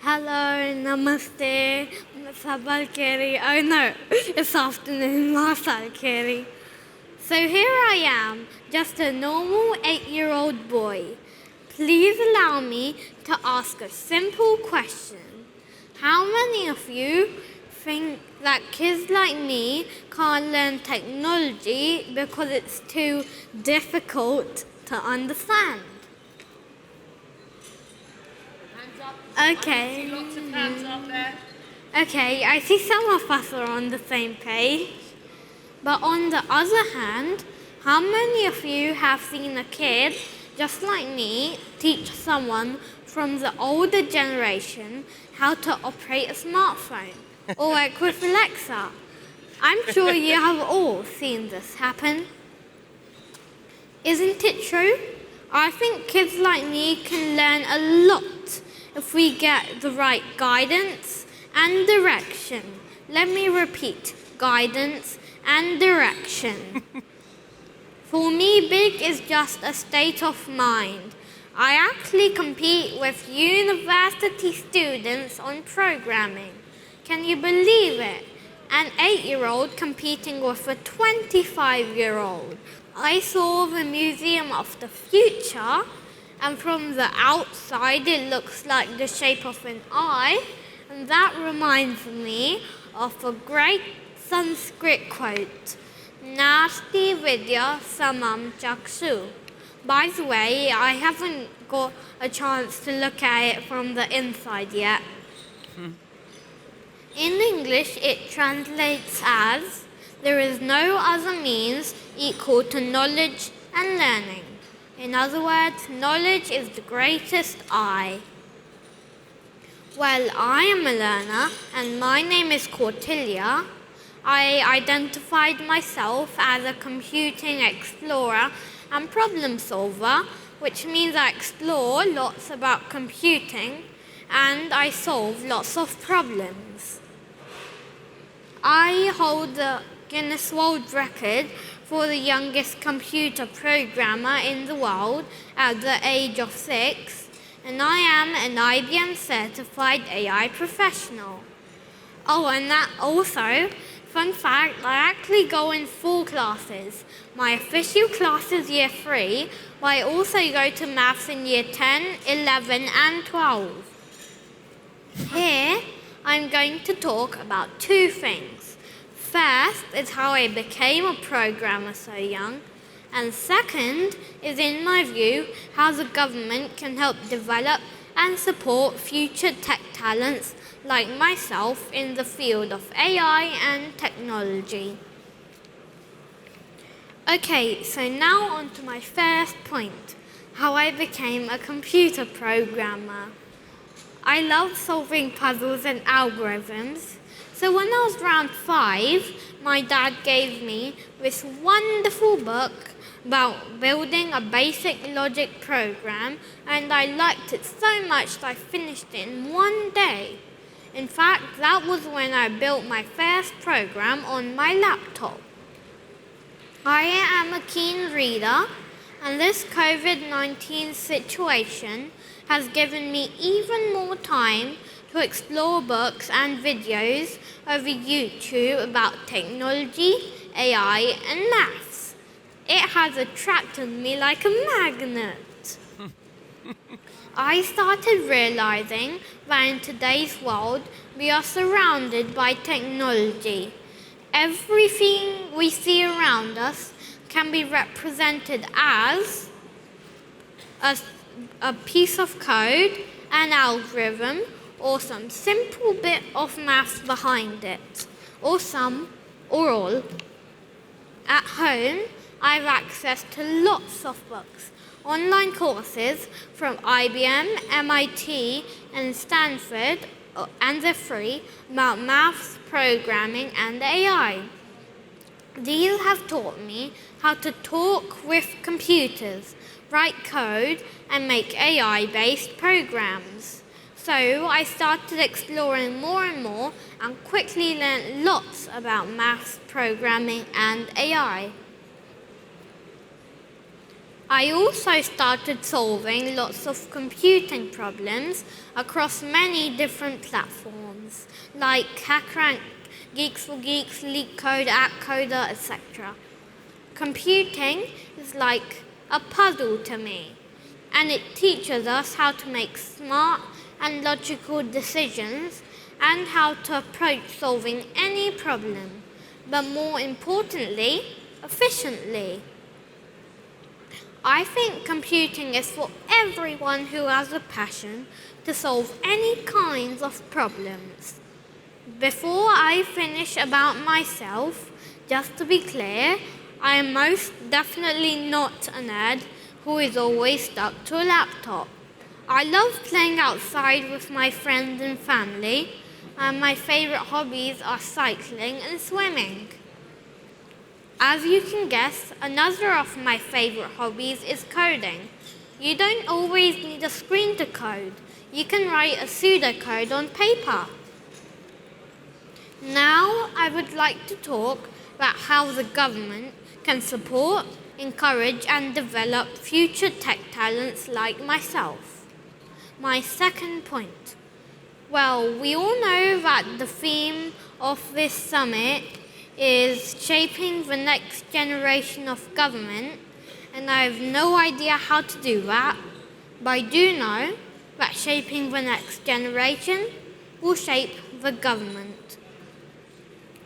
Hello, namaste, sabal keri. Oh no, it's afternoon, masal keri. So here I am, just a normal 8-year-old boy. Please allow me to ask a simple question. How many of you think that kids like me can't learn technology because it's too difficult to understand? Okay. I see lots of hands up there. Okay, I see some of us are on the same page. But on the other hand, how many of you have seen a kid, just like me, teach someone from the older generation how to operate a smartphone? Or work with Alexa? I'm sure you have all seen this happen. Isn't it true? I think kids like me can learn a lot if we get the right guidance and direction. Let me repeat, guidance and direction. For me, big is just a state of mind. I actually compete with university students on programming. Can you believe it? An 8-year-old competing with a 25-year-old. I saw the Museum of the Future, and from the outside it looks like the shape of an eye, and that reminds me of a great Sanskrit quote, Nasti Vidya Samam Chakshu. By the way, I haven't got a chance to look at it from the inside yet. In English, it translates as, there is no other means equal to knowledge and learning. In other words, knowledge is the greatest I. Well, I am a learner, and my name is Cordelia. I identified myself as a computing explorer and problem solver, which means I explore lots about computing and I solve lots of problems. I hold the Guinness World Record for the youngest computer programmer in the world at the age of 6, and I am an IBM certified AI professional. Oh, and that also, fun fact, I actually go in 4 classes. My official class is year 3, but I also go to maths in year 10, 11 and 12. Here, I'm going to talk about 2 things. First is how I became a programmer so young, and second is, in my view, how the government can help develop and support future tech talents like myself in the field of AI and technology. Okay, so now on to my first point, how I became a computer programmer. I love solving puzzles and algorithms. So when I was around 5, my dad gave me this wonderful book about building a basic logic program, and I liked it so much that I finished it in one day. In fact, that was when I built my first program on my laptop. I am a keen reader, and this COVID-19 situation has given me even more time to explore books and videos over YouTube about technology, AI, and maths. It has attracted me like a magnet. I started realizing that in today's world, we are surrounded by technology. Everything we see around us can be represented as a piece of code, an algorithm, or some simple bit of maths behind it, or some, or all. At home, I have access to lots of books, online courses from IBM, MIT, and Stanford, and they're free, about maths, programming, and AI. These have taught me how to talk with computers, write code, and make AI-based programs. So I started exploring more and more and quickly learned lots about maths, programming, and AI. I also started solving lots of computing problems across many different platforms like HackRank, Geeks for Geeks, LeetCode, AppCoder, etc. Computing is like a puzzle to me, and it teaches us how to make smart and logical decisions and how to approach solving any problem, but more importantly, efficiently. I think computing is for everyone who has a passion to solve any kinds of problems. Before I finish about myself, just to be clear, I am most definitely not a nerd who is always stuck to a laptop. I love playing outside with my friends and family, and my favorite hobbies are cycling and swimming. As you can guess, another of my favorite hobbies is coding. You don't always need a screen to code. You can write a pseudocode on paper. Now I would like to talk about how the government can support, encourage and develop future tech talents like myself. My second point. Well, we all know that the theme of this summit is shaping the next generation of government, and I have no idea how to do that, but I do know that shaping the next generation will shape the government.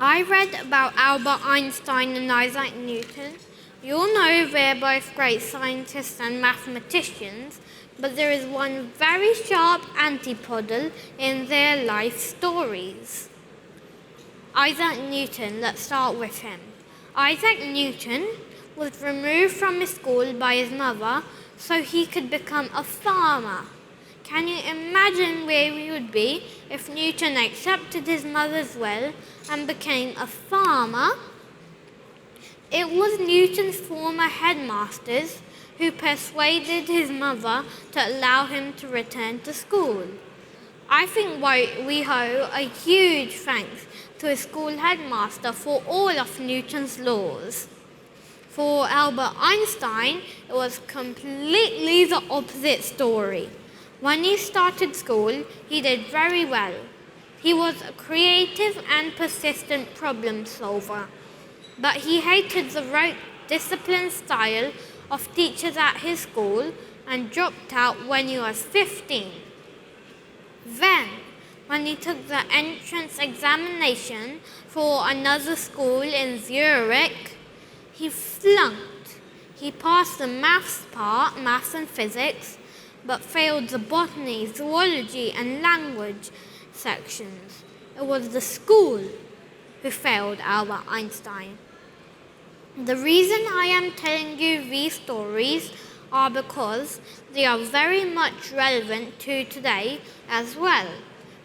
I read about Albert Einstein and Isaac Newton. You all know they're both great scientists and mathematicians, but there is one very sharp antipodal in their life stories. Isaac Newton, let's start with him. Isaac Newton was removed from his school by his mother so he could become a farmer. Can you imagine where we would be if Newton accepted his mother's will and became a farmer? It was Newton's former headmasters who persuaded his mother to allow him to return to school. I think we owe a huge thanks to his school headmaster for all of Newton's laws. For Albert Einstein, it was completely the opposite story. When he started school, he did very well. He was a creative and persistent problem solver, but he hated the rote, disciplined style of teachers at his school and dropped out when he was 15. Then, when he took the entrance examination for another school in Zurich, he flunked. He passed the maths part, maths and physics, but failed the botany, zoology and language sections. It was the school who failed Albert Einstein. The reason I am telling you these stories are because they are very much relevant to today as well.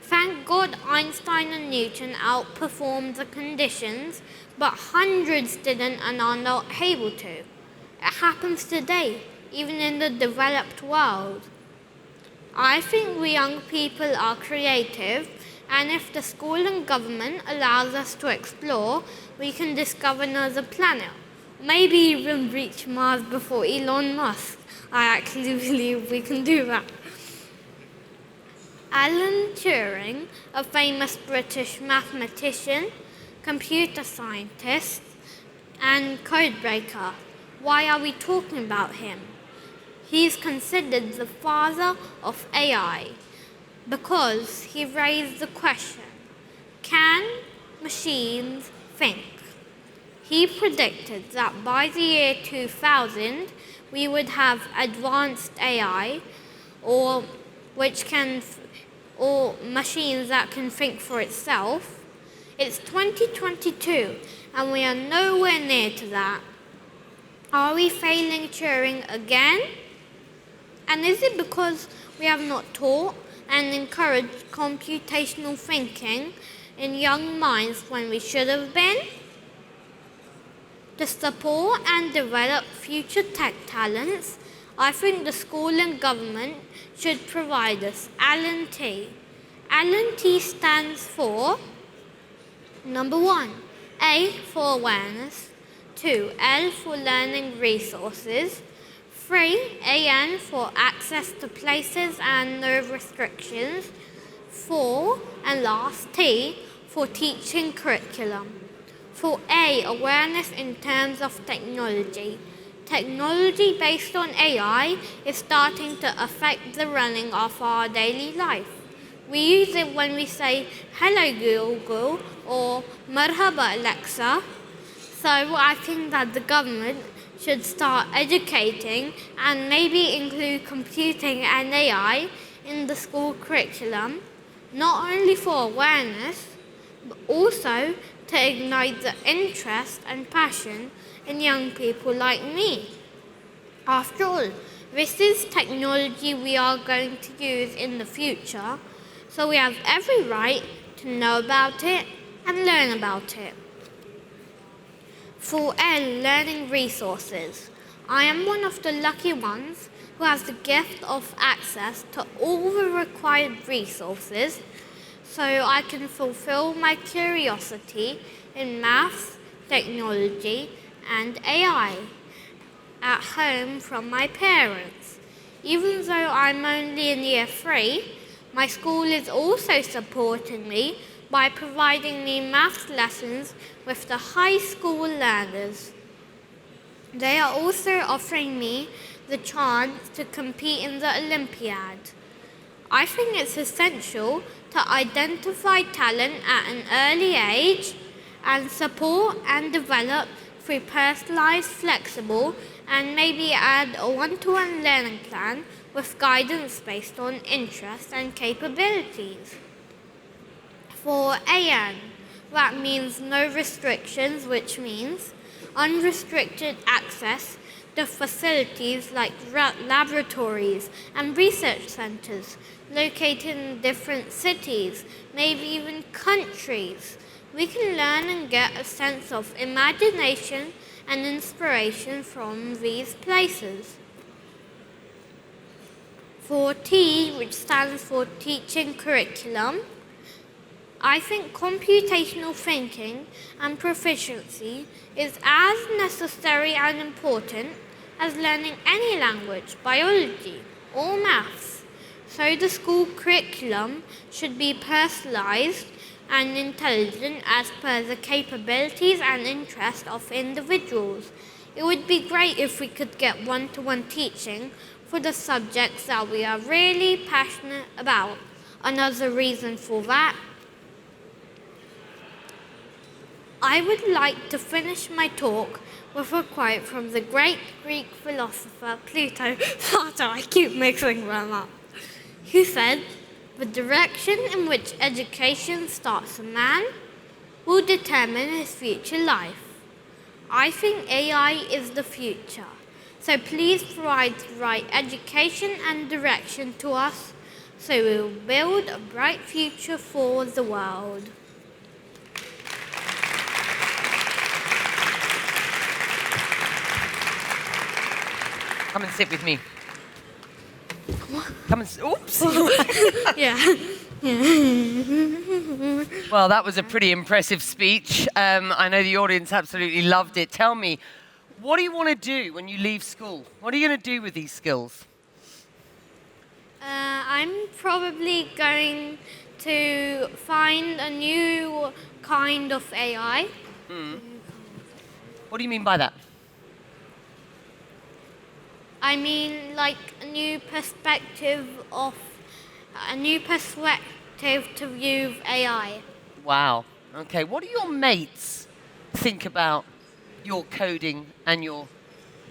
Thank God Einstein and Newton outperformed the conditions, but hundreds didn't and are not able to. It happens today, even in the developed world. I think we young people are creative, and if the school and government allows us to explore, we can discover another planet. Maybe even reach Mars before Elon Musk. I actually believe we can do that. Alan Turing, a famous British mathematician, computer scientist, and codebreaker. Why are we talking about him? He is considered the father of AI because he raised the question, can machines think? He predicted that by the year 2000, we would have advanced AI or machines that can think for itself. It's 2022 and we are nowhere near to that. Are we failing Turing again? And is it because we have not taught and encouraged computational thinking in young minds when we should have been? To support and develop future tech talents, I think the school and government should provide us Allen T. Allen T stands for number 1, A for awareness, 2, L for learning resources, 3, AN for access to places and no restrictions. 4, and last, T for teaching curriculum. For A, awareness in terms of technology. Technology based on AI is starting to affect the running of our daily life. We use it when we say, "Hello Google" or "Marhaba Alexa." So I think that the government should start educating and maybe include computing and AI in the school curriculum, not only for awareness, but also to ignite the interest and passion in young people like me. After all, this is technology we are going to use in the future, so we have every right to know about it and learn about it. For L, learning resources. I am one of the lucky ones who has the gift of access to all the required resources so I can fulfill my curiosity in maths, technology, and AI at home from my parents. Even though I'm only in year 3, my school is also supporting me by providing me maths lessons with the high school learners. They are also offering me the chance to compete in the Olympiad. I think it's essential to identify talent at an early age and support and develop through personalized, flexible, and maybe add a one-to-one learning plan with guidance based on interests and capabilities. For AN, that means no restrictions, which means unrestricted access to facilities like laboratories and research centers located in different cities, maybe even countries. We can learn and get a sense of imagination and inspiration from these places. For T, which stands for teaching curriculum, I think computational thinking and proficiency is as necessary and important as learning any language, biology, or maths. So the school curriculum should be personalized and intelligent as per the capabilities and interests of individuals. It would be great if we could get one-to-one teaching for the subjects that we are really passionate about. Another reason for that, I would like to finish my talk with a quote from the great Greek philosopher Plato. I keep mixing them up. Who said, "The direction in which education starts a man will determine his future life." I think AI is the future, so please provide the right education and direction to us so we will build a bright future for the world. Come and sit with me. Come and oops. Yeah. Well, that was a pretty impressive speech. I know the audience absolutely loved it. Tell me, what do you want to do when you leave school? What are you going to do with these skills? I'm probably going to find a new kind of AI. What do you mean by that? I mean, like a new perspective to view AI. Wow. Okay. What do your mates think about your coding and your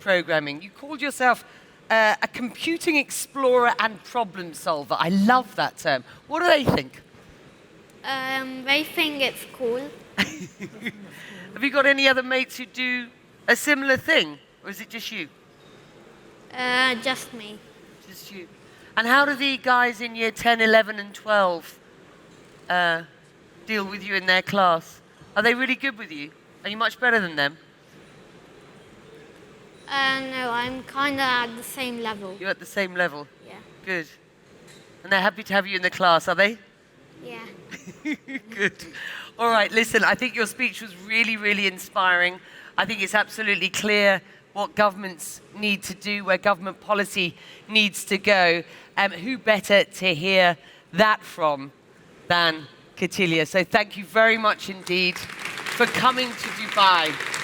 programming? You called yourself a computing explorer and problem solver. I love that term. What do they think? They think it's cool. Have you got any other mates who do a similar thing? Or is it just you? Just me. Just you. And how do the guys in year 10, 11 and 12 deal with you in their class? Are they really good with you? Are you much better than them? No, I'm kind of at the same level. You're at the same level? Yeah. Good. And they're happy to have you in the class, are they? Yeah. Good. All right, listen, I think your speech was really, really inspiring. I think it's absolutely clear what governments need to do, where government policy needs to go. Who better to hear that from than Katilia? So thank you very much indeed for coming to Dubai.